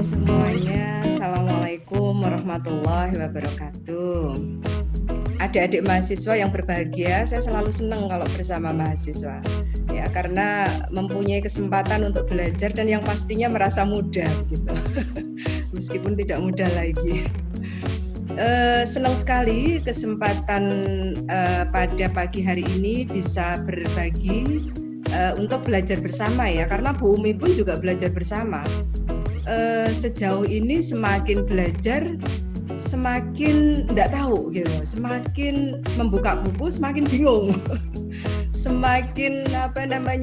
semuanya, Assalamualaikum warahmatullahi wabarakatuh. Adik-adik mahasiswa yang berbahagia, saya selalu senang kalau bersama mahasiswa. Ya, karena mempunyai kesempatan untuk belajar dan yang pastinya merasa muda gitu. Meskipun tidak muda lagi. Senang sekali kesempatan pada pagi hari ini bisa berbagi untuk belajar bersama ya, karena Bu Umi pun juga belajar bersama. Sejauh ini semakin belajar semakin tidak tahu gitu, semakin membuka buku semakin bingung. Semakin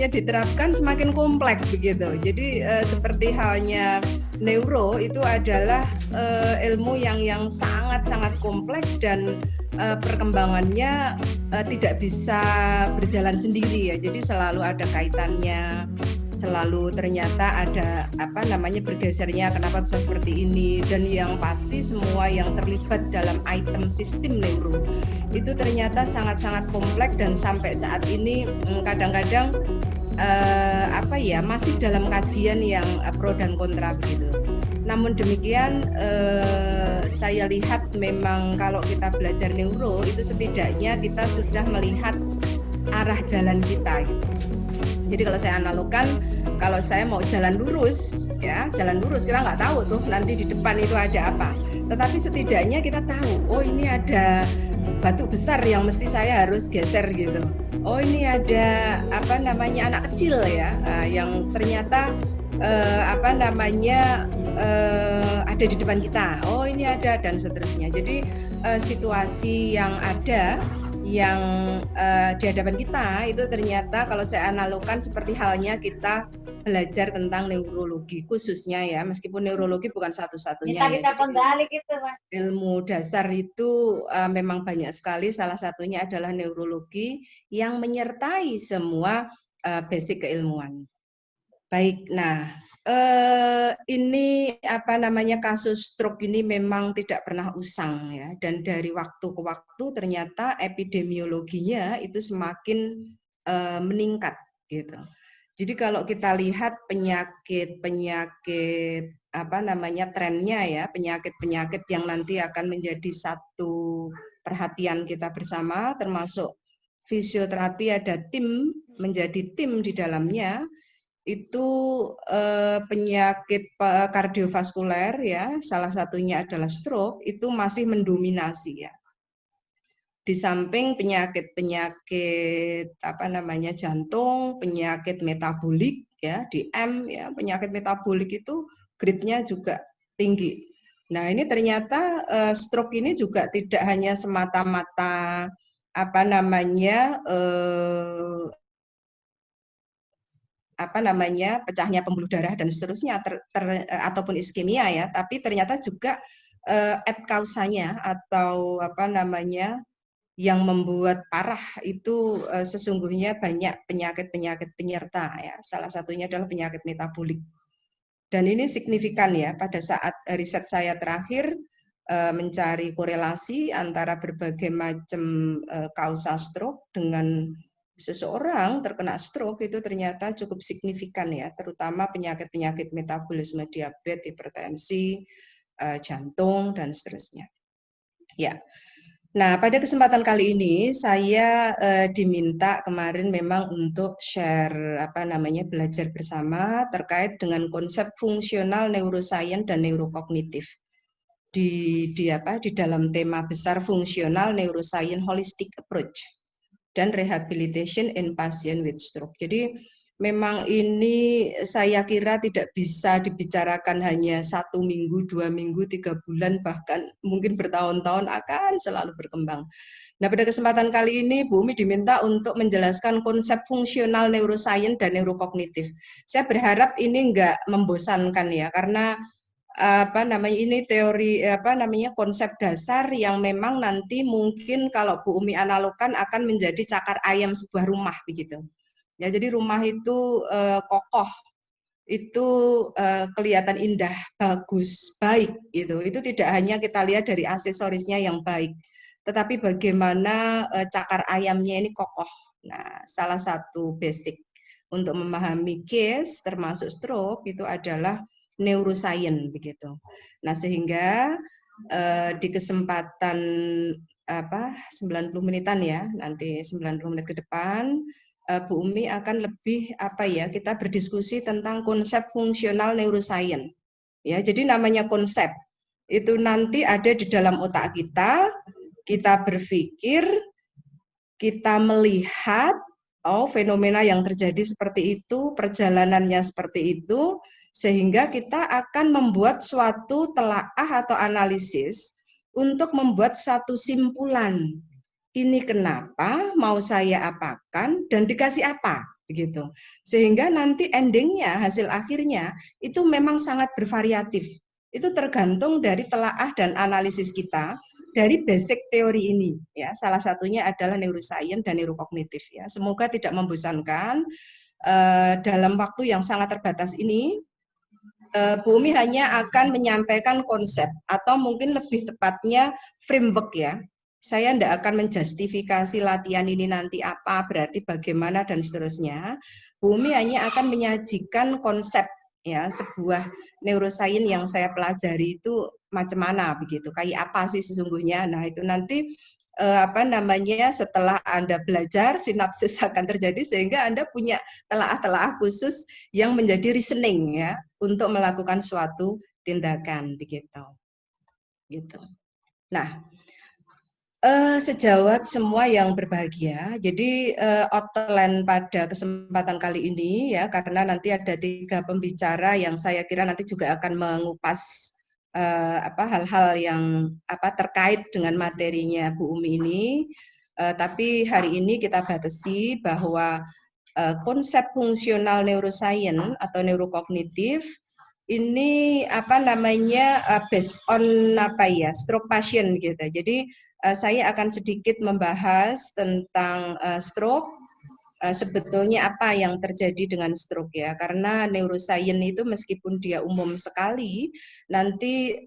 diterapkan semakin kompleks begitu. Jadi seperti halnya neuro itu adalah ilmu yang sangat kompleks dan perkembangannya tidak bisa berjalan sendiri ya. Jadi selalu ada kaitannya, selalu ternyata ada bergesernya kenapa bisa seperti ini, dan yang pasti semua yang terlibat dalam item sistem neuro itu ternyata sangat kompleks dan sampai saat ini kadang-kadang masih dalam kajian yang pro dan kontra begitu. Namun demikian saya lihat memang kalau kita belajar neuro itu setidaknya kita sudah melihat arah jalan kita gitu. Jadi kalau saya analogkan, kalau saya mau jalan lurus kita nggak tahu tuh nanti di depan itu ada apa. Tetapi setidaknya kita tahu, oh ini ada batu besar yang mesti saya harus geser gitu. Oh ini ada anak kecil ya, yang ternyata ada di depan kita. Oh ini ada, dan seterusnya. Jadi situasi yang ada yang di hadapan kita itu ternyata kalau saya analogkan seperti halnya kita belajar tentang neurologi khususnya ya, meskipun neurologi bukan satu-satunya ya. Kita penggali gitu, Mas. Ilmu dasar itu memang banyak sekali, salah satunya adalah neurologi yang menyertai semua basic keilmuan. Baik, nah ini kasus stroke ini memang tidak pernah usang ya, dan dari waktu ke waktu ternyata epidemiologinya itu semakin meningkat gitu. Jadi kalau kita lihat penyakit trennya ya, penyakit yang nanti akan menjadi satu perhatian kita bersama, termasuk fisioterapi ada menjadi tim di dalamnya. Itu penyakit kardiovaskuler ya, salah satunya adalah stroke, itu masih mendominasi ya. Di samping penyakit jantung, penyakit metabolik ya, di M ya, penyakit metabolik itu grade-nya juga tinggi. Nah, ini ternyata stroke ini juga tidak hanya semata-mata pecahnya pembuluh darah dan seterusnya ataupun iskemia ya, tapi ternyata juga et causanya atau yang membuat parah itu sesungguhnya banyak penyakit penyerta ya. Salah satunya adalah penyakit metabolik. Dan ini signifikan ya, pada saat riset saya terakhir mencari korelasi antara berbagai macam kausa stroke dengan seseorang terkena stroke itu ternyata cukup signifikan ya, terutama penyakit metabolisme, diabetes, hipertensi, jantung dan seterusnya. Ya. Nah, pada kesempatan kali ini saya diminta kemarin memang untuk share belajar bersama terkait dengan konsep fungsional neuroscience dan neurokognitif di dalam tema besar fungsional neuroscience holistic approach dan rehabilitation in patient with stroke. Jadi memang ini saya kira tidak bisa dibicarakan hanya 1 minggu, 2 minggu, 3 bulan, bahkan mungkin bertahun-tahun akan selalu berkembang. Nah, pada kesempatan kali ini Bu Umi diminta untuk menjelaskan konsep fungsional neuroscience dan neurokognitif. Saya berharap ini enggak membosankan ya, karena ini teori konsep dasar yang memang nanti mungkin kalau Bu Umi analogkan akan menjadi cakar ayam sebuah rumah begitu. Ya, jadi rumah itu kokoh, itu kelihatan indah, bagus, baik gitu. Itu tidak hanya kita lihat dari aksesorisnya yang baik, tetapi bagaimana cakar ayamnya ini kokoh. Nah, salah satu basic untuk memahami case termasuk stroke itu adalah neuroscience begitu. Nah, sehingga di kesempatan 90 menitan ya, nanti 90 menit ke depan Bu Umi akan lebih kita berdiskusi tentang konsep fungsional neuroscience. Ya, jadi namanya konsep itu nanti ada di dalam otak kita berpikir, kita melihat fenomena yang terjadi seperti itu, perjalanannya seperti itu, sehingga kita akan membuat suatu telaah atau analisis untuk membuat satu simpulan. Ini kenapa, mau saya apakan, dan dikasih apa, begitu. Sehingga nanti endingnya, hasil akhirnya, itu memang sangat bervariatif. Itu tergantung dari telaah dan analisis kita, dari basic teori ini. Ya, salah satunya adalah neuroscience dan neurokognitif. Ya. Semoga tidak membosankan. Dalam waktu yang sangat terbatas ini, Bu Umi hanya akan menyampaikan konsep, atau mungkin lebih tepatnya framework ya. Saya tidak akan menjustifikasi latihan ini nanti apa, berarti bagaimana, dan seterusnya. Bu Umi hanya akan menyajikan konsep, ya, sebuah neuroscience yang saya pelajari itu macam mana, begitu, kayak apa sih sesungguhnya. Nah, itu nanti setelah Anda belajar, sinapsis akan terjadi, sehingga Anda punya telaah-telaah khusus yang menjadi reasoning ya, untuk melakukan suatu tindakan, begitu. Gitu. Nah, sejawat semua yang berbahagia, jadi outline pada kesempatan kali ini ya, karena nanti ada 3 pembicara yang saya kira nanti juga akan mengupas hal-hal yang terkait dengan materinya Bu Umi ini. Tapi hari ini kita batasi bahwa konsep fungsional neuroscience atau neurokognitif ini based on stroke patient gitu. Jadi saya akan sedikit membahas tentang stroke. Sebetulnya apa yang terjadi dengan stroke ya, karena neuroscience itu meskipun dia umum sekali, nanti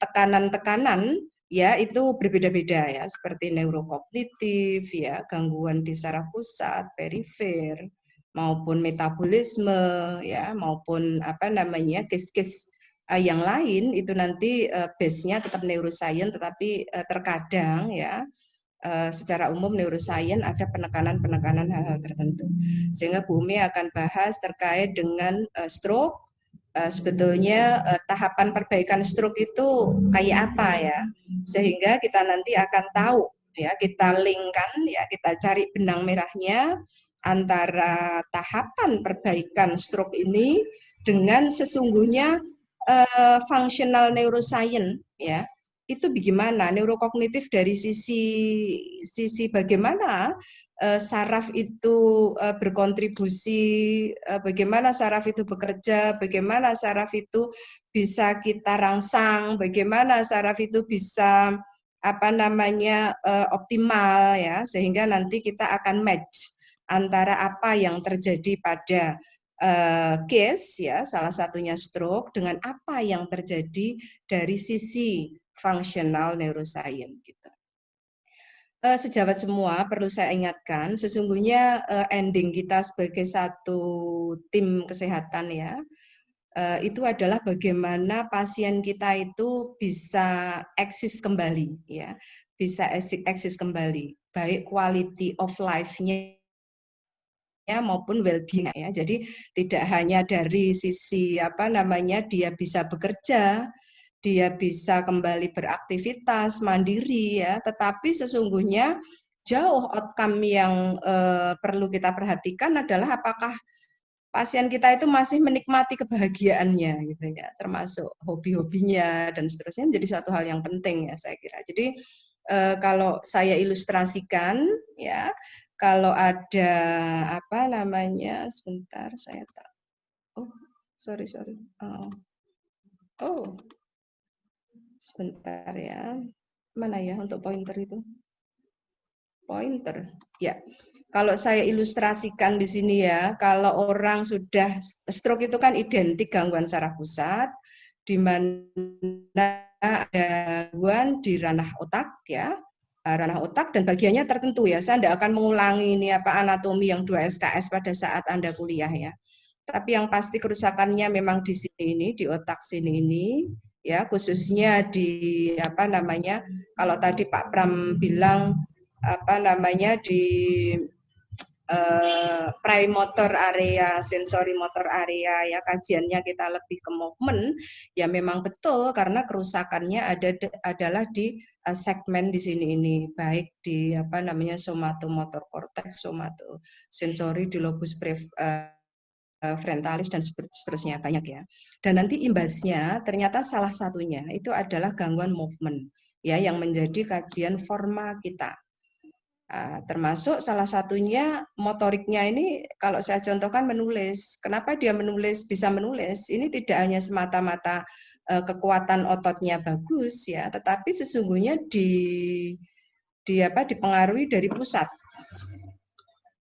tekanan-tekanan ya itu berbeda-beda ya, seperti neurokognitif ya, gangguan di saraf pusat, perifer, maupun metabolisme ya, maupun case-case yang lain itu nanti base-nya tetap neuroscience, tetapi terkadang ya secara umum neuroscience ada penekanan-penekanan hal-hal tertentu. Sehingga Bu Umi akan bahas terkait dengan stroke. Sebetulnya tahapan perbaikan stroke itu kayak apa ya, sehingga kita nanti akan tahu ya, kita linkkan ya, kita cari benang merahnya antara tahapan perbaikan stroke ini dengan sesungguhnya functional neuroscience ya, itu bagaimana neurokognitif dari sisi bagaimana saraf itu berkontribusi, bagaimana saraf itu bekerja, bagaimana saraf itu bisa kita rangsang, bagaimana saraf itu bisa optimal ya, sehingga nanti kita akan match antara apa yang terjadi pada case ya, salah satunya stroke, dengan apa yang terjadi dari sisi functional neuroscience gitu. Sejawat semua perlu saya ingatkan, sesungguhnya ending kita sebagai satu tim kesehatan ya, itu adalah bagaimana pasien kita itu bisa eksis kembali ya, bisa eksis kembali, baik quality of life-nya maupun well-being ya. Jadi tidak hanya dari sisi dia bisa bekerja, dia bisa kembali beraktivitas mandiri ya, tetapi sesungguhnya jauh outcome yang perlu kita perhatikan adalah apakah pasien kita itu masih menikmati kebahagiaannya gitu ya, termasuk hobi-hobinya dan seterusnya, menjadi satu hal yang penting ya saya kira. Jadi kalau saya ilustrasikan ya, kalau ada sebentar saya tak, sorry. Sebentar ya, mana ya untuk pointer itu? Pointer, ya. Kalau saya ilustrasikan di sini ya, kalau orang sudah stroke itu kan identik gangguan saraf pusat, di mana ada gangguan di ranah otak ya, ranah otak dan bagiannya tertentu ya. Saya tidak akan mengulangi ini anatomi yang 2 SKS pada saat Anda kuliah ya. tapi yang pasti kerusakannya memang di sini ini, di otak sini ini, ya khususnya di apa namanya, kalau tadi Pak Pram bilang apa namanya di premotor area, sensori motor area, ya kajiannya kita lebih ke movement, ya memang betul karena kerusakannya adalah di segmen di sini ini, baik di apa namanya somatomotor cortex, somatosensori di lobus frontalis dan seterusnya banyak ya. Dan nanti imbasnya ternyata salah satunya itu adalah gangguan movement ya yang menjadi kajian forma kita. Termasuk salah satunya motoriknya ini kalau saya contohkan menulis. Kenapa dia bisa menulis? Ini tidak hanya semata-mata kekuatan ototnya bagus ya, tetapi sesungguhnya dipengaruhi dari pusat.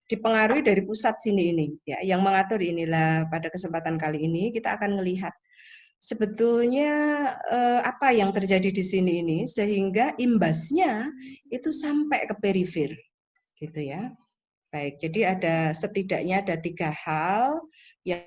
Dipengaruhi dari pusat sini ini ya, yang mengatur inilah pada kesempatan kali ini kita akan melihat sebetulnya apa yang terjadi di sini ini sehingga imbasnya itu sampai ke perifer. Gitu ya. Baik, jadi setidaknya ada 3 hal yang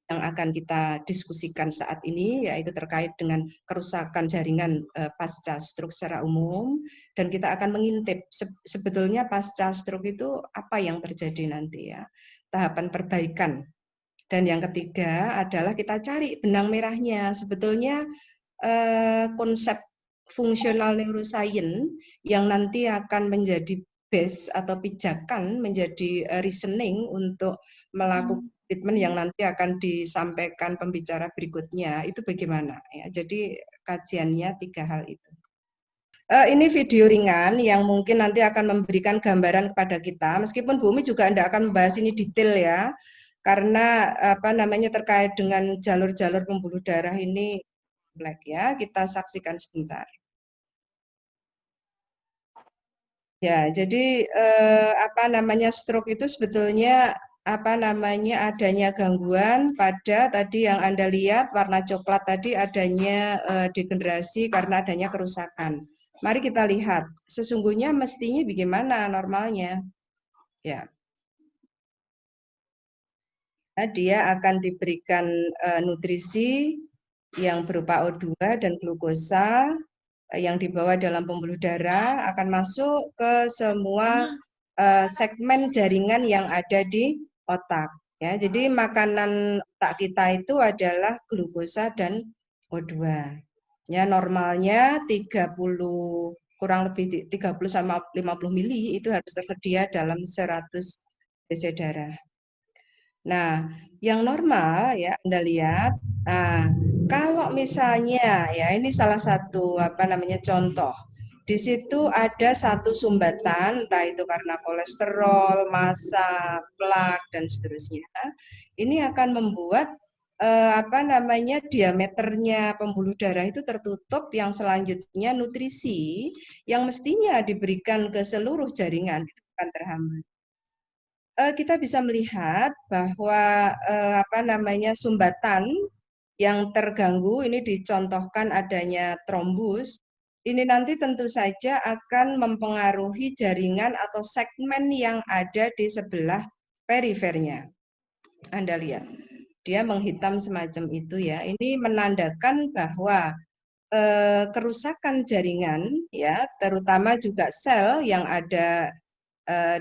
akan kita diskusikan saat ini, yaitu terkait dengan kerusakan jaringan pasca stroke secara umum, dan kita akan mengintip sebetulnya pasca stroke itu apa yang terjadi nanti ya, tahapan perbaikan. Dan yang ketiga adalah kita cari benang merahnya, sebetulnya konsep fungsional neuroscience yang nanti akan menjadi base atau pijakan menjadi reasoning untuk melakukan treatment yang nanti akan disampaikan pembicara berikutnya itu bagaimana ya. Jadi kajiannya 3 hal itu. Ini video ringan yang mungkin nanti akan memberikan gambaran kepada kita, meskipun Bu Umi juga tidak akan membahas ini detail ya, karena apa namanya terkait dengan jalur-jalur pembuluh darah ini kompleks ya. Kita saksikan sebentar. Ya, jadi apa namanya stroke itu sebetulnya apa namanya adanya gangguan pada tadi yang Anda lihat warna coklat tadi adanya degenerasi karena adanya kerusakan. Mari kita lihat, sesungguhnya mestinya bagaimana normalnya. Ya. Nah, dia akan diberikan nutrisi yang berupa O2 dan glukosa yang dibawa dalam pembuluh darah akan masuk ke semua segmen jaringan yang ada di otak. Ya, jadi makanan otak kita itu adalah glukosa dan O2. Ya, normalnya 30 kurang lebih 30 sama 50 mili itu harus tersedia dalam 100 cc darah. Nah, yang normal ya Anda lihat, nah, kalau misalnya ya ini salah satu apa namanya contoh. Di situ ada satu sumbatan, entah itu karena kolesterol, massa, plak dan seterusnya. Ini akan membuat apa namanya diameternya pembuluh darah itu tertutup, yang selanjutnya nutrisi yang mestinya diberikan ke seluruh jaringan itu akan terhambat. Kita bisa melihat bahwa apa namanya sumbatan yang terganggu ini dicontohkan adanya trombus. Ini nanti tentu saja akan mempengaruhi jaringan atau segmen yang ada di sebelah perifernya. Anda lihat, dia menghitam semacam itu ya. Ini menandakan bahwa kerusakan jaringan ya, terutama juga sel yang ada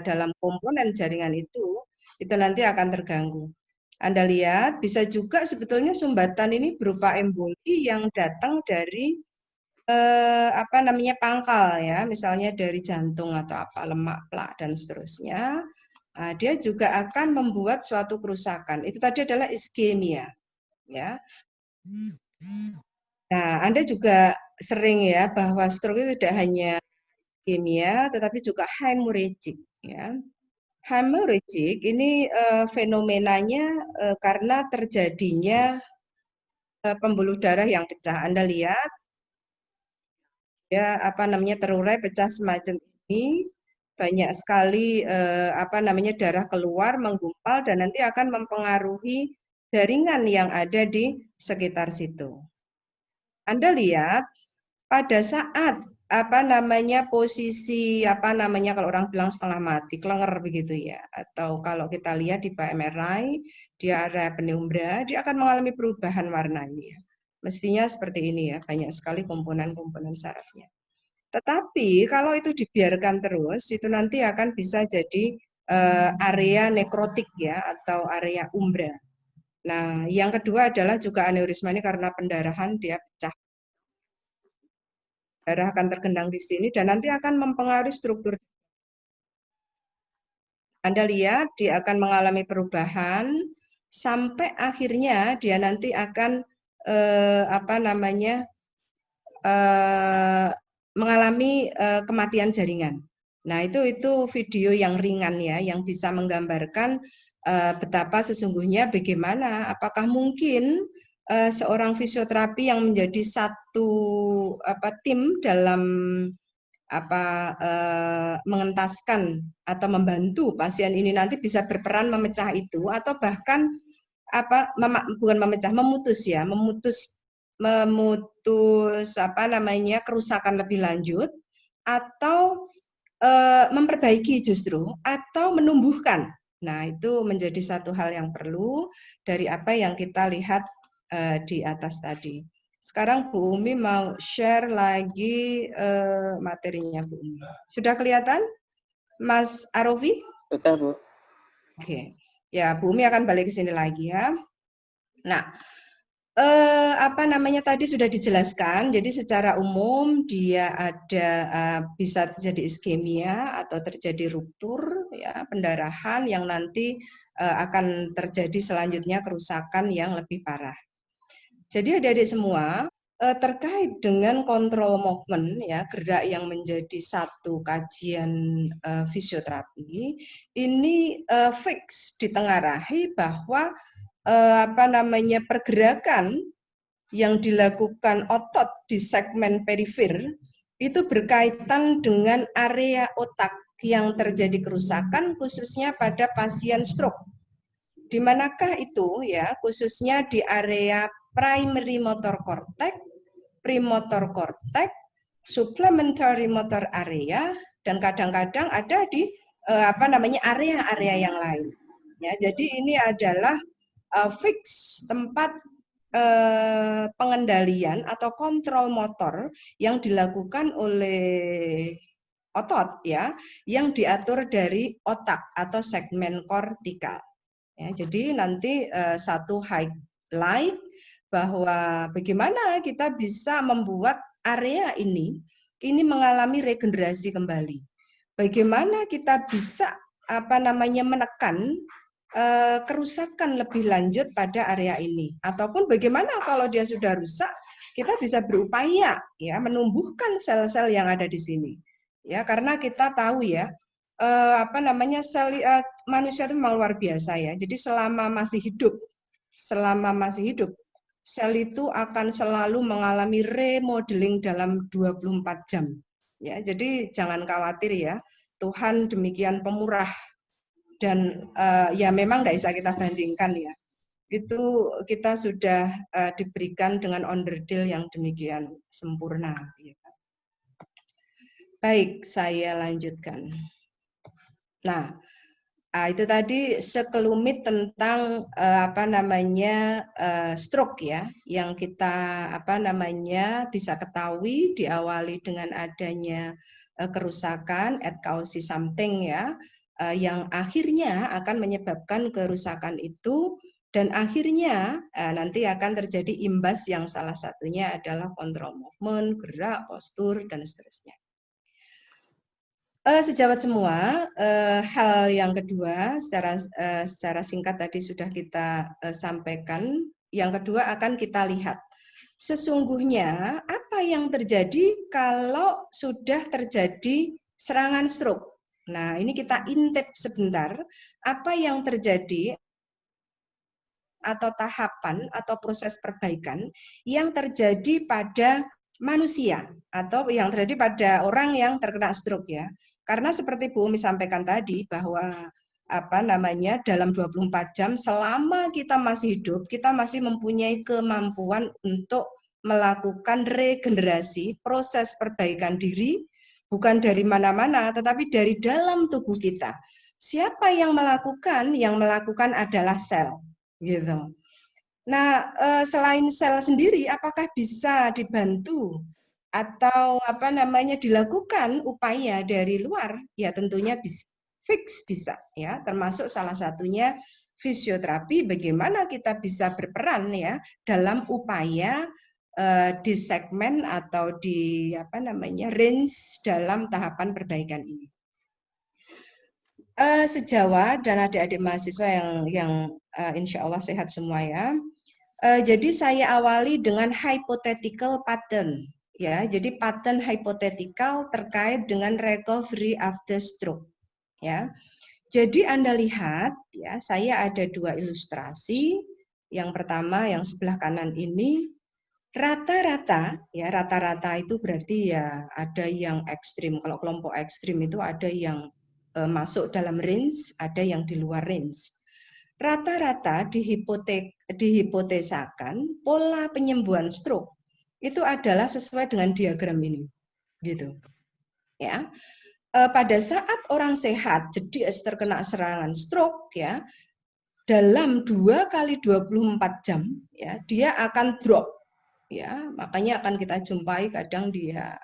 dalam komponen jaringan itu nanti akan terganggu. Anda lihat, bisa juga sebetulnya sumbatan ini berupa emboli yang datang dari apa namanya pangkal ya, misalnya dari jantung atau apa lemak, plak dan seterusnya. Nah, dia juga akan membuat suatu kerusakan. Itu tadi adalah iskemia, ya. Nah, Anda juga sering ya bahwa stroke itu tidak hanya iskemia, tetapi juga hemorrhagic, ya. Hemorrhagic ini fenomenanya karena terjadinya pembuluh darah yang pecah. Anda lihat ya apa namanya terurai pecah semacam ini, banyak sekali apa namanya darah keluar menggumpal dan nanti akan mempengaruhi jaringan yang ada di sekitar situ. Anda lihat pada saat posisi kalau orang bilang setengah mati, kelenger begitu ya. Atau kalau kita lihat di MRI, dia area penumbra, dia akan mengalami perubahan warna ini ya. Mestinya seperti ini ya, banyak sekali komponen-komponen sarafnya. Tetapi kalau itu dibiarkan terus, itu nanti akan bisa jadi area nekrotik ya, atau area umbra. Nah, yang kedua adalah juga aneurisma ini karena pendarahan dia pecah. Darah akan tergendang di sini dan nanti akan mempengaruhi struktur. Anda lihat dia akan mengalami perubahan sampai akhirnya dia nanti akan mengalami kematian jaringan. Nah, itu video yang ringan ya, yang bisa menggambarkan betapa sesungguhnya bagaimana, apakah mungkin seorang fisioterapi yang menjadi satu tim dalam mengentaskan atau membantu pasien ini nanti bisa berperan memecah itu, atau bahkan bukan memecah, memutus kerusakan lebih lanjut, atau memperbaiki justru, atau menumbuhkan. Nah, itu menjadi satu hal yang perlu dari apa yang kita lihat di atas tadi. Sekarang Bu Umi mau share lagi materinya Bu Umi. Sudah kelihatan, Mas Arofi? Sudah, Bu. Oke. Ya, Bu Umi akan balik ke sini lagi ya. Nah, tadi sudah dijelaskan. Jadi secara umum dia ada bisa terjadi iskemia atau terjadi ruptur ya, pendarahan yang nanti akan terjadi selanjutnya kerusakan yang lebih parah. Jadi adik-adik semua, terkait dengan kontrol movement ya, gerak yang menjadi satu kajian fisioterapi, ini fix ditengarai bahwa pergerakan yang dilakukan otot di segmen perifer itu berkaitan dengan area otak yang terjadi kerusakan khususnya pada pasien stroke. Di manakah itu ya, khususnya di area primary motor cortex, premotor cortex, supplementary motor area, dan kadang-kadang ada di area-area yang lain. Ya, jadi ini adalah fix tempat pengendalian atau kontrol motor yang dilakukan oleh otot ya, yang diatur dari otak atau segmen kortikal. Ya, jadi nanti satu highlight bahwa bagaimana kita bisa membuat area ini mengalami regenerasi kembali. Bagaimana kita bisa menekan kerusakan lebih lanjut pada area ini, ataupun bagaimana kalau dia sudah rusak kita bisa berupaya ya menumbuhkan sel-sel yang ada di sini. Ya, karena kita tahu ya sel manusia itu memang luar biasa ya. Jadi selama masih hidup, sel itu akan selalu mengalami remodeling dalam 24 jam. Ya, jadi jangan khawatir ya. Tuhan demikian pemurah dan ya memang tidak bisa kita bandingkan ya. Itu kita sudah diberikan dengan onderdil yang demikian sempurna. Baik, saya lanjutkan. Nah, itu tadi sekelumit tentang stroke ya, yang kita bisa ketahui diawali dengan adanya kerusakan at cause something ya, yang akhirnya akan menyebabkan kerusakan itu, dan akhirnya nanti akan terjadi imbas yang salah satunya adalah kontrol movement, gerak, postur, dan seterusnya. Sejawat semua, hal yang kedua secara singkat tadi sudah kita sampaikan. Yang kedua akan kita lihat sesungguhnya apa yang terjadi kalau sudah terjadi serangan stroke. Nah, ini kita intip sebentar apa yang terjadi atau tahapan atau proses perbaikan yang terjadi pada manusia atau yang terjadi pada orang yang terkena stroke ya. Karena seperti Bu Umi sampaikan tadi bahwa dalam 24 jam selama kita masih hidup, kita masih mempunyai kemampuan untuk melakukan regenerasi, proses perbaikan diri, bukan dari mana-mana, tetapi dari dalam tubuh kita. Siapa yang melakukan? Yang melakukan adalah sel, gitu. Nah, selain sel sendiri, apakah bisa dibantu atau dilakukan upaya dari luar? Ya tentunya bisa, fix bisa ya, termasuk salah satunya fisioterapi. Bagaimana kita bisa berperan ya dalam upaya di segmen atau di range dalam tahapan perbaikan ini. Sejawat dan adik-adik mahasiswa yang insya Allah sehat semua ya. Jadi saya awali dengan hypothetical pattern ya. Jadi pattern hypothetical terkait dengan recovery after stroke ya. Jadi Anda lihat ya, saya ada 2 ilustrasi. Yang pertama yang sebelah kanan ini rata-rata ya, rata-rata itu berarti ya ada yang ekstrim. Kalau kelompok ekstrim itu ada yang masuk dalam range, ada yang di luar range. Rata-rata dihipotesakan pola penyembuhan stroke itu adalah sesuai dengan diagram ini, gitu. Ya, pada saat orang sehat jadi terkena serangan stroke ya, dalam 2 kali 24 jam ya dia akan drop ya, makanya akan kita jumpai kadang dia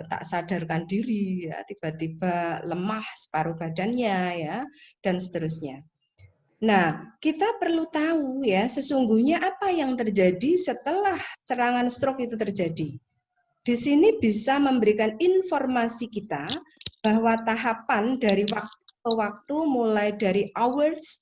tak sadarkan diri ya, tiba-tiba lemah separuh badannya ya, dan seterusnya. Nah, kita perlu tahu ya sesungguhnya apa yang terjadi setelah serangan stroke itu terjadi. Di sini bisa memberikan informasi kita bahwa tahapan dari waktu ke waktu mulai dari hours,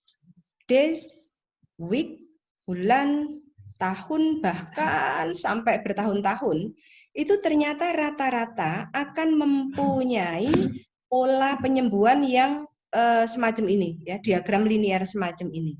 days, week, bulan, tahun, bahkan sampai bertahun-tahun, itu ternyata rata-rata akan mempunyai pola penyembuhan yang semacam ini, ya, diagram linear semacam ini.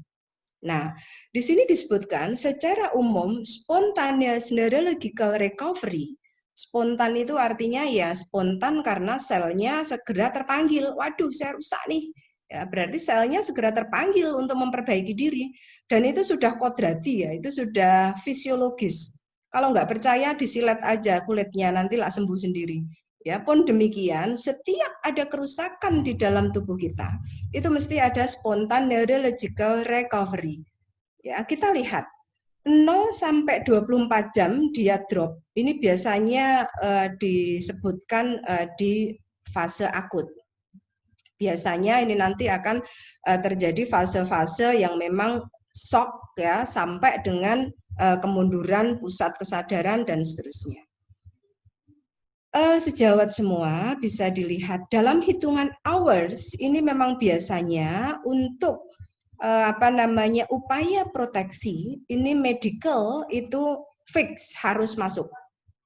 Nah, di sini disebutkan secara umum spontaneous neurological recovery. Spontan itu artinya ya spontan karena selnya segera terpanggil. Waduh, saya rusak nih. Ya, berarti selnya segera terpanggil untuk memperbaiki diri. Dan itu sudah kodrati ya, itu sudah fisiologis. Kalau nggak percaya disilet aja kulitnya, nanti lah sembuh sendiri. Ya, pun demikian, setiap ada kerusakan di dalam tubuh kita, itu mesti ada spontan neurological recovery. Ya, kita lihat 0 sampai 24 jam dia drop. Ini biasanya disebutkan di fase akut. Biasanya ini nanti akan terjadi fase-fase yang memang shock ya, sampai dengan kemunduran pusat kesadaran dan seterusnya. Sejawat semua bisa dilihat dalam hitungan hours ini memang biasanya untuk upaya proteksi ini medical itu fix harus masuk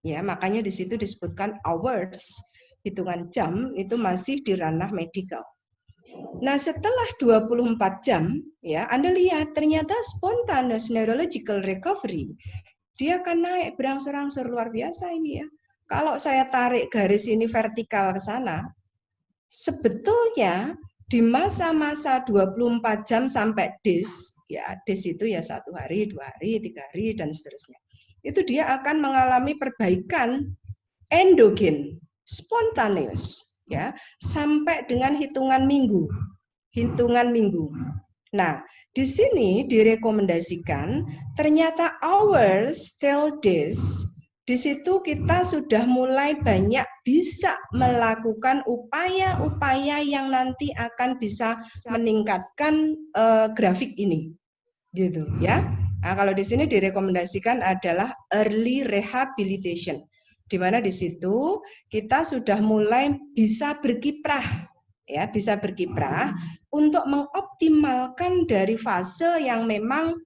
ya, makanya di situ disebutkan hours, hitungan jam itu masih di ranah medical. Nah, setelah 24 jam ya, Anda lihat ternyata spontaneous neurological recovery dia akan naik berangsur-angsur, luar biasa ini ya. Kalau saya tarik garis ini vertikal ke sana, sebetulnya di masa-masa 24 jam sampai days, ya days itu ya 1 hari, 2 hari, 3 hari, dan seterusnya. Itu dia akan mengalami perbaikan endogen, spontaneous, ya, sampai dengan hitungan minggu. Nah, di sini direkomendasikan ternyata hours till days. Di situ kita sudah mulai banyak bisa melakukan upaya-upaya yang nanti akan bisa meningkatkan grafik ini, gitu ya. Nah, kalau di sini direkomendasikan adalah early rehabilitation, di mana di situ kita sudah mulai bisa berkiprah, ya, bisa berkiprah untuk mengoptimalkan dari fase yang memang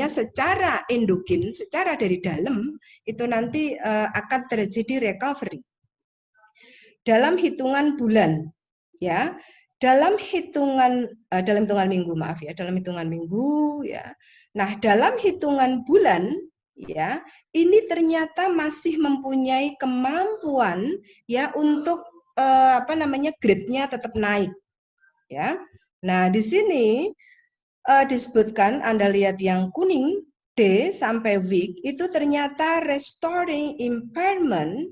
secara endogen, secara dari dalam itu nanti akan terjadi recovery dalam hitungan bulan, ya, dalam hitungan minggu, maaf ya, dalam hitungan minggu ya. Nah, dalam hitungan bulan ya, ini ternyata masih mempunyai kemampuan ya untuk grade-nya tetap naik ya. Nah, di sini disebutkan, Anda lihat yang kuning D sampai week itu ternyata restoring impairment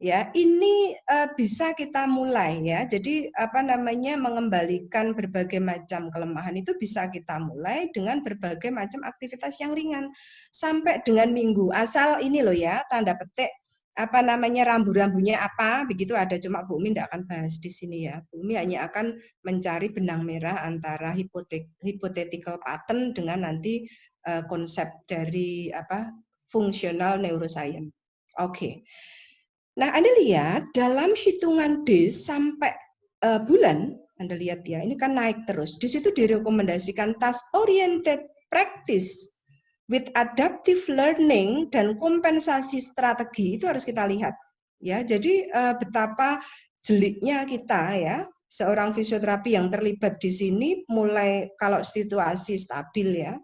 ya, ini bisa kita mulai ya. Jadi apa namanya, mengembalikan berbagai macam kelemahan itu bisa kita mulai dengan berbagai macam aktivitas yang ringan sampai dengan minggu. Asal ini loh ya, tanda petik apa namanya, rambu-rambunya apa begitu ada, cuma Bu Umi tidak akan bahas di sini ya. Bu Umi hanya akan mencari benang merah antara hypothetical pattern dengan nanti konsep dari apa, fungsional neuroscience. Oke. Nah, Anda lihat dalam hitungan D sampai bulan, Anda lihat ya, ini kan naik terus. Di situ direkomendasikan task oriented practice with adaptive learning dan kompensasi strategi itu harus kita lihat. Ya, jadi betapa jeliknya kita ya, seorang fisioterapi yang terlibat di sini mulai kalau situasi stabil ya.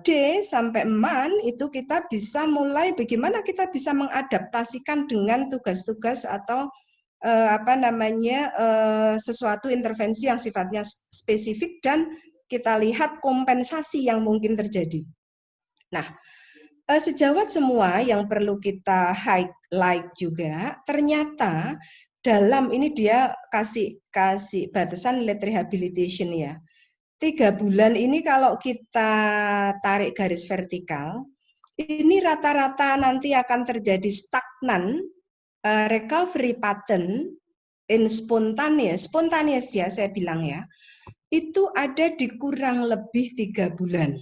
D sampai MAN itu kita bisa mulai bagaimana kita bisa mengadaptasikan dengan tugas-tugas atau apa namanya, sesuatu intervensi yang sifatnya spesifik dan kita lihat kompensasi yang mungkin terjadi. Nah, sejawat semua yang perlu kita highlight juga, ternyata dalam ini dia kasih batasan late rehabilitation ya. 3 bulan ini kalau kita tarik garis vertikal, ini rata-rata nanti akan terjadi stagnan recovery pattern in spontaneous ya saya bilang ya, itu ada di kurang lebih 3 bulan.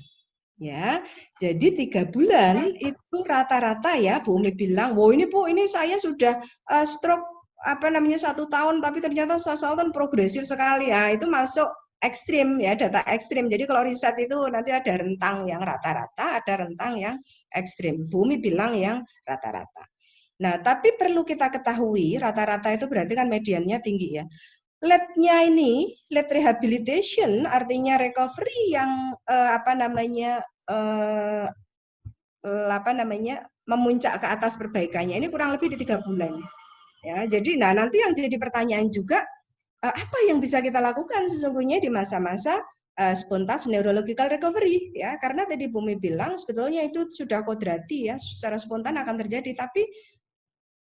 Ya, jadi 3 bulan itu rata-rata ya, Bu Umi bilang, wow ini Bu, ini saya sudah stroke apa namanya 1 tahun, tapi ternyata 1 tahun progresif sekali. Ya, itu masuk ekstrim ya, data ekstrim. Jadi kalau riset itu nanti ada rentang yang rata-rata, ada rentang yang ekstrim. Bu Umi bilang yang rata-rata. Nah, tapi perlu kita ketahui rata-rata itu berarti kan mediannya tinggi ya. Late-nya ini, late rehabilitation artinya recovery yang apa namanya memuncak ke atas perbaikannya ini kurang lebih di 3 bulan. Ya, jadi nanti yang jadi pertanyaan juga apa yang bisa kita lakukan sesungguhnya di masa-masa spontan neurological recovery ya, karena tadi Bumi bilang sebetulnya itu sudah kodrati ya, secara spontan akan terjadi, tapi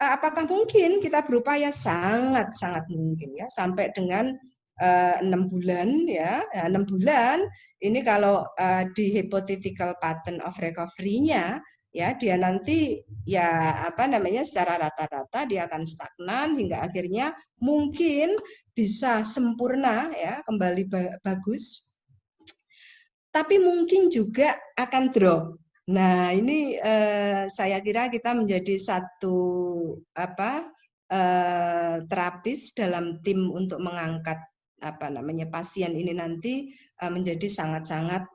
apakah mungkin kita berupaya? Sangat mungkin ya, sampai dengan 6 bulan ya, 6 bulan ini kalau di hypothetical pattern of recovery-nya ya, dia nanti ya apa namanya secara rata-rata dia akan stagnan hingga akhirnya mungkin bisa sempurna ya, kembali bagus, tapi mungkin juga akan drop. Nah, ini saya kira kita menjadi satu apa terapis dalam tim untuk mengangkat apa namanya pasien ini nanti menjadi sangat-sangat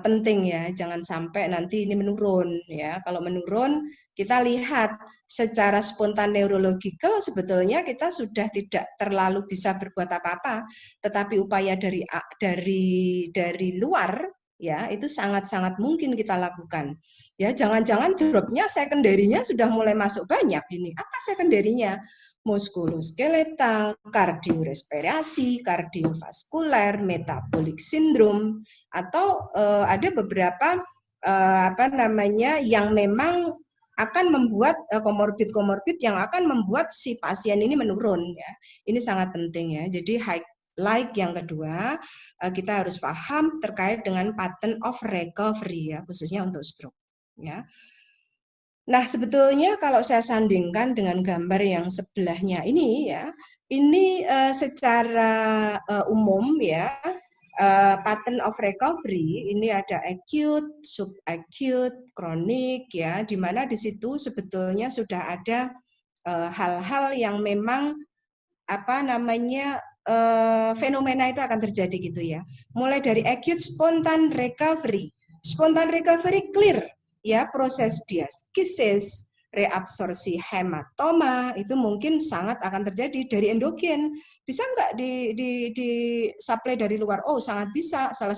penting ya. Jangan sampai nanti ini menurun ya. Kalau menurun, kita lihat secara spontan neurological sebetulnya kita sudah tidak terlalu bisa berbuat apa-apa, tetapi upaya dari luar ya itu sangat mungkin kita lakukan. Ya, jangan-jangan dropnya secondary-nya sudah mulai masuk banyak ini. Apa secondary-nya? Muskuloskeletal, kardiorespirasi, kardiovaskuler, metabolic syndrome, atau ada beberapa apa namanya yang memang akan membuat komorbid yang akan membuat si pasien ini menurun ya. Ini sangat penting ya. Jadi highlight yang kedua, kita harus paham terkait dengan pattern of recovery ya, khususnya untuk stroke ya. Nah, sebetulnya kalau saya sandingkan dengan gambar yang sebelahnya ini ya, ini secara umum ya, pattern of recovery ini ada acute, subacute, kronik ya, di mana di situ sebetulnya sudah ada hal-hal yang memang apa namanya fenomena itu akan terjadi gitu ya. Mulai dari acute spontan recovery clear ya, proses diaskisis, reabsorpsi hematoma itu mungkin sangat akan terjadi dari endogen. Bisa nggak di supply dari luar? Oh, sangat bisa. Salah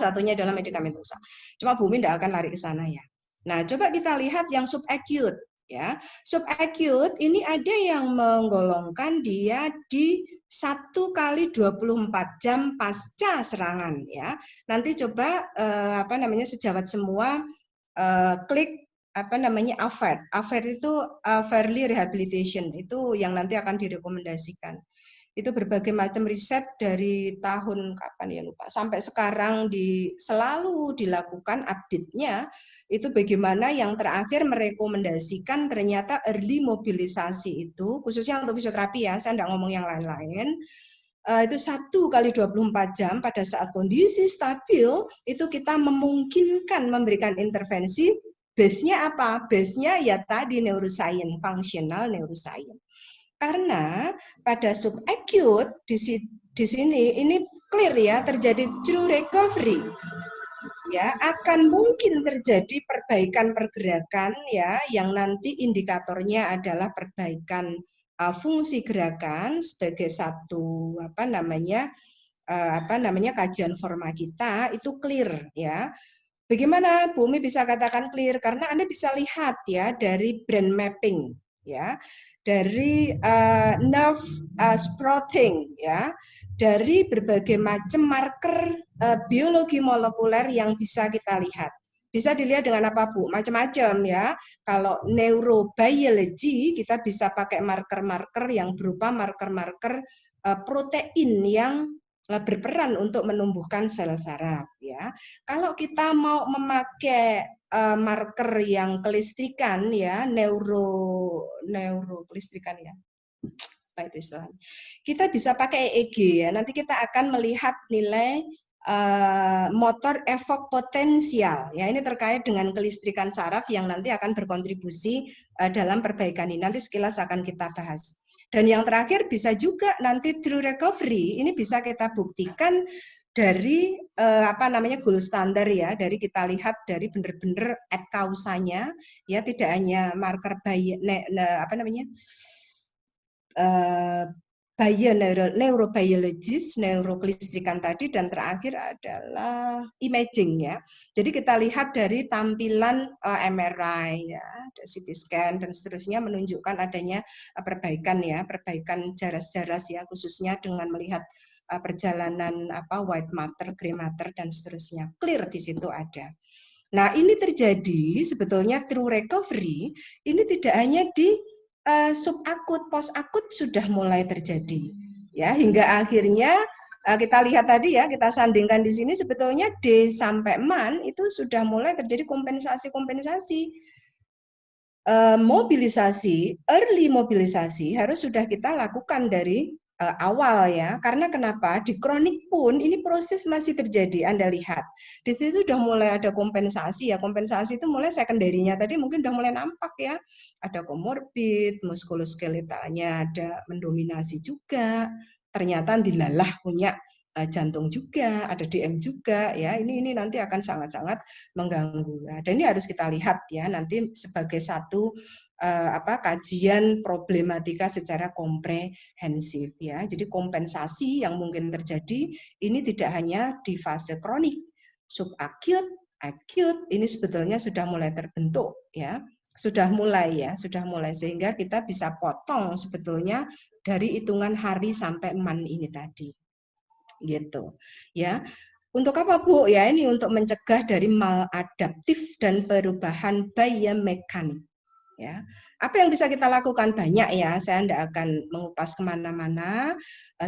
satunya adalah medikamentosa. Cuma Bumi tidak akan lari ke sana ya. Nah, coba kita lihat yang subacute ya. Subacute ini ada yang menggolongkan dia di 1 kali 24 jam pasca serangan, ya. Nanti coba sejawat semua klik AVERT. AVERT itu early rehabilitation, itu yang nanti akan direkomendasikan. Itu berbagai macam riset dari tahun kapan ya lupa sampai sekarang selalu dilakukan update-nya. Itu bagaimana yang terakhir merekomendasikan ternyata early mobilisasi itu khususnya untuk fisioterapi ya, saya tidak ngomong yang lain-lain, itu 1 kali 24 jam pada saat kondisi stabil itu kita memungkinkan memberikan intervensi. Base-nya apa? Base-nya ya tadi neuroscience, functional neuroscience. Karena pada subacute di sini ini clear ya, terjadi true recovery. Ya, akan mungkin terjadi perbaikan pergerakan ya, yang nanti indikatornya adalah perbaikan fungsi gerakan sebagai satu kajian forma kita itu clear ya. Bagaimana Bu Umi bisa katakan clear? Karena Anda bisa lihat ya dari brain mapping ya, dari nerve sprouting ya, dari berbagai macam marker biologi molekuler yang bisa kita lihat. Bisa dilihat dengan apa Bu? Macam-macam ya. Kalau neurobiology kita bisa pakai marker-marker yang berupa marker-marker protein yang berperan untuk menumbuhkan sel saraf ya. Kalau kita mau memakai marker yang kelistrikan ya, neurokelistrikan ya. Apa itu istilahnya? Kita bisa pakai EEG ya. Nanti kita akan melihat nilai motor evok potensial ya, ini terkait dengan kelistrikan saraf yang nanti akan berkontribusi dalam perbaikan ini. Nanti sekilas akan kita bahas. Dan yang terakhir bisa juga nanti true recovery ini bisa kita buktikan dari gold standar ya, dari kita lihat dari benar-benar ad causanya ya, tidak hanya marker neurobiologis, neurokelistrikan tadi, dan terakhir adalah imaging ya. Jadi kita lihat dari tampilan MRI ya, CT scan dan seterusnya menunjukkan adanya perbaikan ya, perbaikan jaras-jaras ya, khususnya dengan melihat perjalanan white matter, gray matter dan seterusnya. Clear di situ ada. Nah, ini terjadi sebetulnya true recovery ini tidak hanya di subakut, posakut sudah mulai terjadi. Ya, hingga akhirnya kita lihat tadi ya, kita sandingkan di sini sebetulnya D sampai MAN itu sudah mulai terjadi kompensasi-kompensasi. Mobilisasi, early mobilisasi harus sudah kita lakukan dari awal ya, karena kenapa? Di kronik pun ini proses masih terjadi. Anda lihat di situ sudah mulai ada kompensasi ya. Kompensasi itu mulai sekunderinya tadi mungkin sudah mulai nampak ya, ada komorbid, muskuloskeletalnya ada mendominasi juga, ternyata dilalah punya jantung juga, ada DM juga ya. Ini nanti akan sangat-sangat mengganggu ya. Dan ini harus kita lihat ya nanti sebagai satu kajian problematika secara komprehensif ya. Jadi kompensasi yang mungkin terjadi ini tidak hanya di fase kronik, subakut, akut ini sebetulnya sudah mulai terbentuk ya. Sudah mulai sehingga kita bisa potong sebetulnya dari hitungan hari sampai MAN ini tadi. Gitu. Ya. Untuk apa Bu? Ya ini untuk mencegah dari maladaptif dan perubahan biomekanik. Ya, apa yang bisa kita lakukan banyak ya. Saya tidak akan mengupas kemana-mana.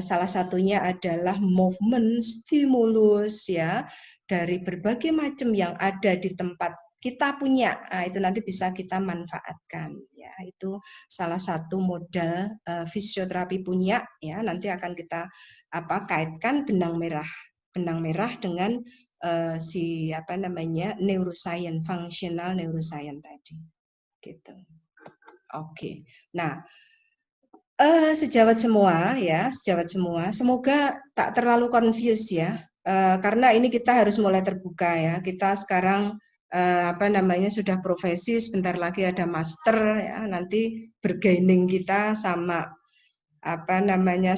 Salah satunya adalah movement stimulus ya dari berbagai macam yang ada di tempat kita punya. Nah, itu nanti bisa kita manfaatkan. Ya, itu salah satu modal fisioterapi punya. Ya, nanti akan kita kaitkan benang merah dengan neuroscience, functional neuroscience tadi. Gitu. Oke. Nah, sejawat semua, semoga tak terlalu confuse ya, karena ini kita harus mulai terbuka ya. Kita sekarang sudah profesi, sebentar lagi ada master ya, nanti bergaining kita sama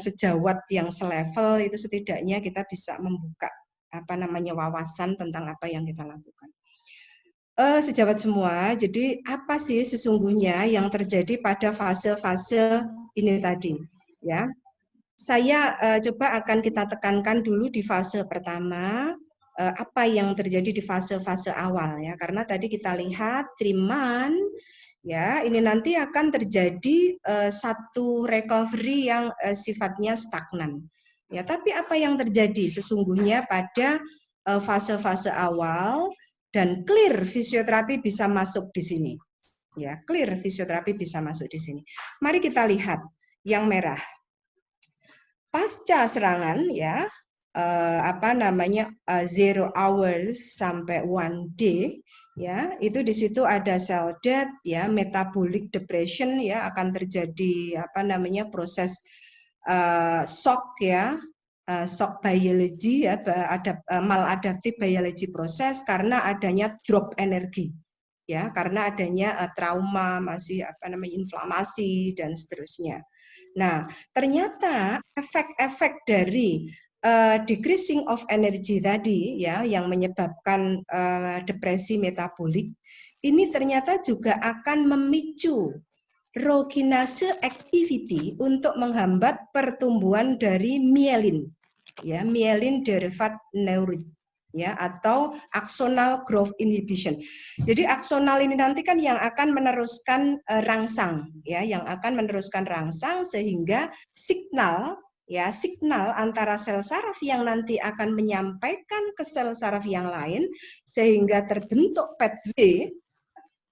sejawat yang selevel itu setidaknya kita bisa membuka wawasan tentang apa yang kita lakukan. Sejawat semua, jadi apa sih sesungguhnya yang terjadi pada fase-fase ini tadi, ya? Saya coba akan kita tekankan dulu di fase pertama, apa yang terjadi di fase-fase awal ya, karena tadi kita lihat 3 month ya, ini nanti akan terjadi satu recovery yang sifatnya stagnan. Ya, tapi apa yang terjadi sesungguhnya pada fase-fase awal dan clear fisioterapi bisa masuk di sini. Ya, clear fisioterapi bisa masuk di sini. Mari kita lihat yang merah. Pasca serangan ya, 0 hours sampai 1 day ya, itu di situ ada cell death ya, metabolic depression ya, akan terjadi proses shock ya, shock biology ya, ada maladaptive biology proses karena adanya drop energi ya, karena adanya trauma, masih inflamasi dan seterusnya. Nah, ternyata efek-efek dari decreasing of energy tadi ya, yang menyebabkan depresi metabolik, ini ternyata juga akan memicu rhokinase activity untuk menghambat pertumbuhan dari myelin, ya, myelin derivat neuroid, ya, atau axonal growth inhibition. Jadi aksonal ini nanti kan yang akan meneruskan rangsang, ya, yang akan meneruskan rangsang sehingga signal antara sel saraf yang nanti akan menyampaikan ke sel saraf yang lain sehingga terbentuk pathway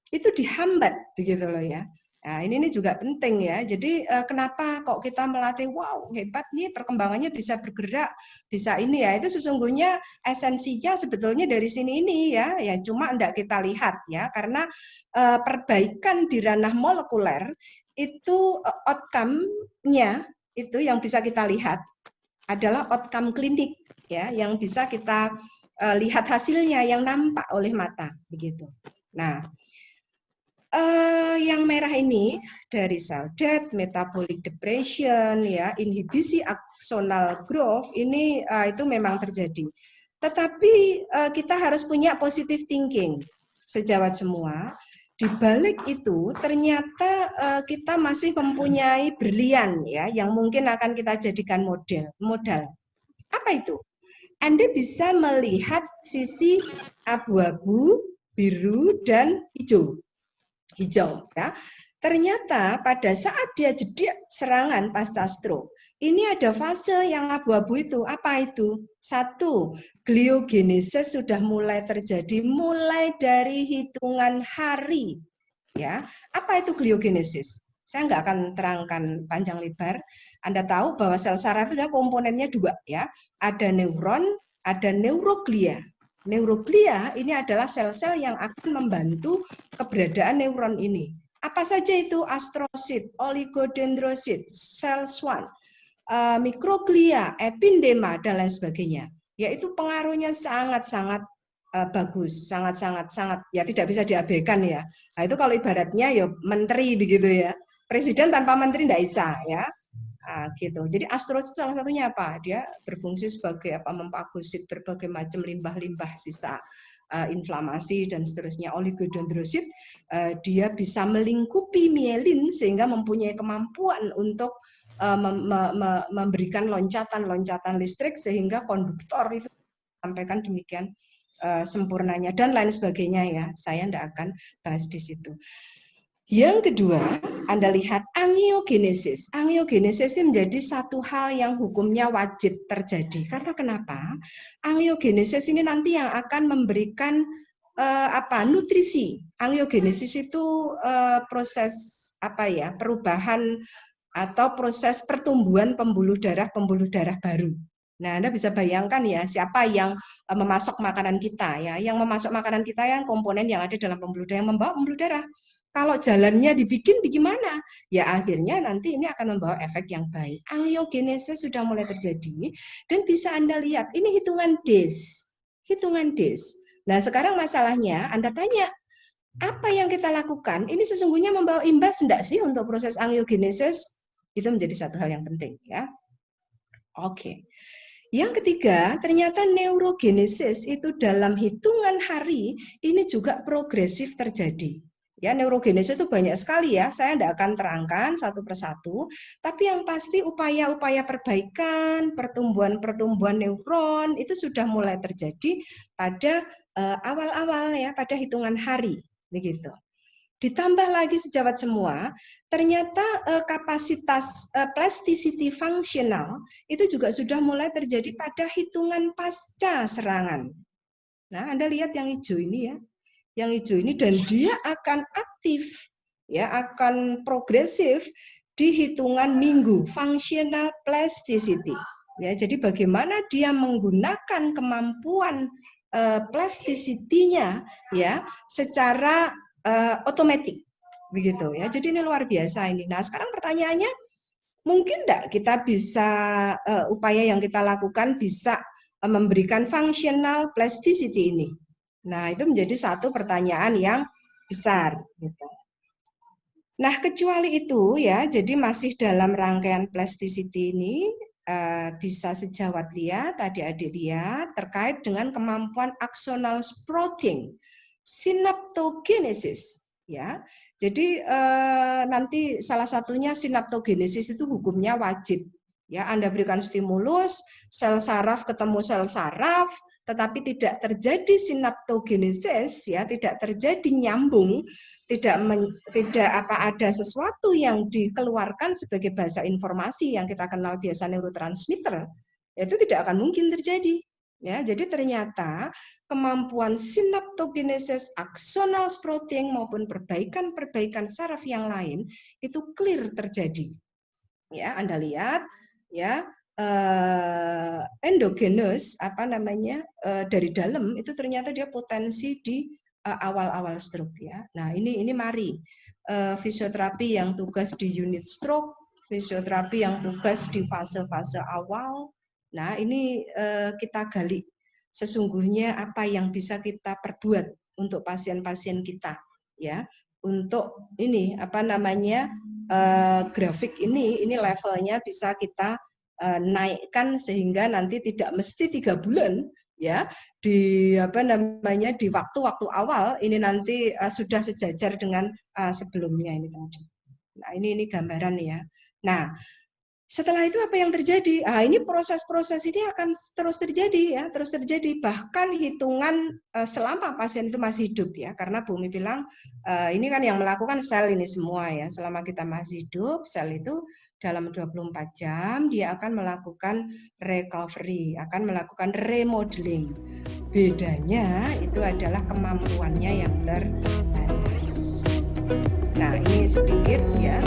itu dihambat begitu loh ya. Nah, ini juga penting ya. Jadi kenapa kok kita melatih, wow hebat nih perkembangannya bisa bergerak, bisa ini ya. Itu sesungguhnya esensinya sebetulnya dari sini ini ya. Ya cuma enggak kita lihat ya, karena perbaikan di ranah molekuler itu outcome-nya itu yang bisa kita lihat adalah outcome klinik ya, yang bisa kita lihat hasilnya yang nampak oleh mata begitu. Nah, yang merah ini dari cell death, metabolic depression, ya, inhibisi axonal growth ini itu memang terjadi. Tetapi kita harus punya positive thinking, sejawat semua. Di balik itu ternyata kita masih mempunyai berlian ya, yang mungkin akan kita jadikan modal. Apa itu? Anda bisa melihat sisi abu-abu, biru, dan hijau ya. Ternyata pada saat dia jeda serangan pasca stroke, ini ada fase yang abu-abu itu. Apa itu? 1, gliogenesis sudah mulai terjadi mulai dari hitungan hari. Ya, apa itu gliogenesis? Saya nggak akan terangkan panjang lebar. Anda tahu bahwa sel saraf itu komponennya 2 ya. Ada neuron, ada neuroglia. Neuroglia ini adalah sel-sel yang akan membantu keberadaan neuron ini. Apa saja itu? Astrosit, oligodendrosit, sel Schwann, mikroglia, epindema, dan lain sebagainya. Yaitu pengaruhnya sangat-sangat bagus, sangat-sangat ya tidak bisa diabaikan ya. Nah, itu kalau ibaratnya ya menteri begitu ya. Presiden tanpa menteri tidak bisa ya. Nah, gitu. Jadi astrosit salah satunya apa? Dia berfungsi sebagai mempagosit berbagai macam limbah-limbah sisa inflamasi dan seterusnya. Oligodendrosit dia bisa melingkupi mielin sehingga mempunyai kemampuan untuk memberikan loncatan-loncatan listrik sehingga konduktor itu sampaikan demikian sempurnanya dan lain sebagainya ya. Saya tidak akan bahas di situ. Yang kedua, Anda lihat angiogenesis. Angiogenesis ini menjadi satu hal yang hukumnya wajib terjadi. Karena kenapa? Angiogenesis ini nanti yang akan memberikan nutrisi. Angiogenesis itu proses perubahan atau proses pertumbuhan pembuluh darah baru. Nah, Anda bisa bayangkan ya, siapa yang memasok makanan kita ya. Yang memasok makanan kita yang komponen yang ada dalam pembuluh darah, yang membawa pembuluh darah. Kalau jalannya dibikin bagaimana? Ya akhirnya nanti ini akan membawa efek yang baik. Angiogenesis sudah mulai terjadi dan bisa Anda lihat, ini hitungan days. Hitungan days. Nah, sekarang masalahnya Anda tanya, apa yang kita lakukan? Ini sesungguhnya membawa imbas enggak sih untuk proses angiogenesis? Itu menjadi satu hal yang penting ya. Oke. Yang ketiga, ternyata neurogenesis itu dalam hitungan hari ini juga progresif terjadi. Ya, neurogenesis itu banyak sekali ya, saya tidak akan terangkan satu persatu, tapi yang pasti upaya-upaya perbaikan, pertumbuhan neuron itu sudah mulai terjadi pada awal-awal ya, pada hitungan hari, begitu. Ditambah lagi sejawat semua, ternyata kapasitas plasticity fungsional itu juga sudah mulai terjadi pada hitungan pasca serangan. Nah, Anda lihat yang hijau ini ya. Yang hijau ini dan dia akan aktif ya, akan progresif di hitungan minggu, functional plasticity. Ya, jadi bagaimana dia menggunakan kemampuan plasticity-nya ya secara otomatis begitu ya. Jadi ini luar biasa ini. Nah, sekarang pertanyaannya, mungkin enggak kita bisa upaya yang kita lakukan bisa memberikan functional plasticity ini? Nah, itu menjadi satu pertanyaan yang besar gitu. Nah, kecuali itu ya, jadi masih dalam rangkaian plasticity ini bisa sejawat lihat, adik-adik lihat terkait dengan kemampuan axonal sprouting, synaptogenesis ya. Jadi nanti salah satunya synaptogenesis itu hukumnya wajib ya. Anda berikan stimulus, sel saraf ketemu sel saraf, tetapi tidak terjadi synaptogenesis ya, tidak terjadi nyambung, tidak ada sesuatu yang dikeluarkan sebagai bahasa informasi yang kita kenal biasa neurotransmitter, itu tidak akan mungkin terjadi. Ya, jadi ternyata kemampuan synaptogenesis, axonal sprouting maupun perbaikan saraf yang lain itu clear terjadi. Ya, Anda lihat ya, endogenous dari dalam itu ternyata dia potensi di awal-awal stroke ya. Nah, ini mari fisioterapi yang tugas di unit stroke, fisioterapi yang tugas di fase-fase awal. Nah, ini kita gali sesungguhnya apa yang bisa kita perbuat untuk pasien-pasien kita ya. Untuk ini grafik ini levelnya bisa kita naikkan sehingga nanti tidak mesti 3 bulan ya di di waktu-waktu awal ini nanti sudah sejajar dengan sebelumnya ini tadi. Nah, ini gambaran ya. Nah, setelah itu apa yang terjadi? Ini proses-proses ini akan terus terjadi ya, terus terjadi bahkan hitungan selama pasien itu masih hidup ya, karena Bumi bilang ini kan yang melakukan sel ini semua ya, selama kita masih hidup, sel itu dalam 24 jam dia akan melakukan recovery, akan melakukan remodeling. Bedanya itu adalah kemampuannya yang terbatas. Nah, ini sedikit ya